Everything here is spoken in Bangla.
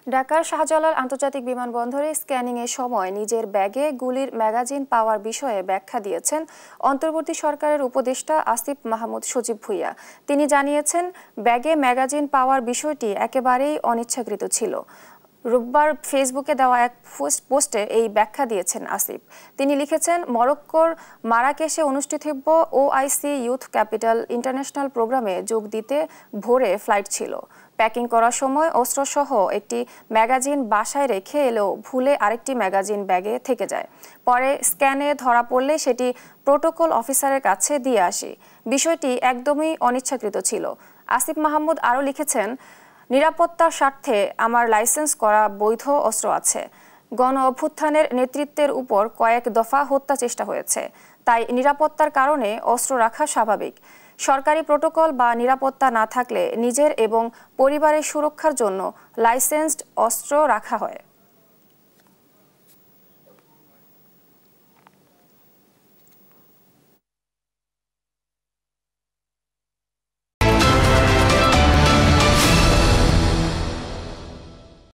ঢাকার শাহজালাল আন্তর্জাতিক বিমানবন্দরে স্ক্যানিংয়ের সময় নিজের ব্যাগে গুলির ম্যাগাজিন পাওয়ার বিষয়ে ব্যাখ্যা দিয়েছেন অন্তর্বর্তী সরকারের উপদেষ্টা আসিফ মাহমুদ সজীব ভুঁইয়া। তিনি জানিয়েছেন, ব্যাগে ম্যাগাজিন পাওয়ার বিষয়টি একেবারেই অনিচ্ছাকৃত ছিল। রোববার ফেসবুকে দেওয়া এক পোস্টে এই ব্যাখ্যা দিয়েছেন আসিফ। তিনি লিখেছেন, মরক্কোর মারাকেশে অনুষ্ঠিতব্য ওআইসি ইউথ ক্যাপিটাল ইন্টারন্যাশনাল প্রোগ্রামে যোগ দিতে ভোরে ফ্লাইট ছিল। প্যাকিং করার সময় অস্ত্রসহ একটি ম্যাগাজিন বাসায় রেখে এলেও ভুলে আরেকটি ম্যাগাজিন ব্যাগে থেকে যায়। পরে স্ক্যানে ধরা পড়লে সেটি প্রোটোকল অফিসারের কাছে দিয়ে আসি। বিষয়টি একদমই অনিচ্ছাকৃত ছিল। আসিফ মাহমুদ আরও লিখেছেন, নিরাপত্তার স্বার্থে আমার লাইসেন্স করা বৈধ অস্ত্র আছে। গণ অভ্যুত্থানের নেতৃত্বের উপর কয়েক দফা হত্যা চেষ্টা হয়েছে, তাই নিরাপত্তার কারণে অস্ত্র রাখা স্বাভাবিক। সরকারি প্রোটোকল বা নিরাপত্তা না থাকলে নিজের এবং পরিবারের সুরক্ষার জন্য লাইসেন্সড অস্ত্র রাখা হয়।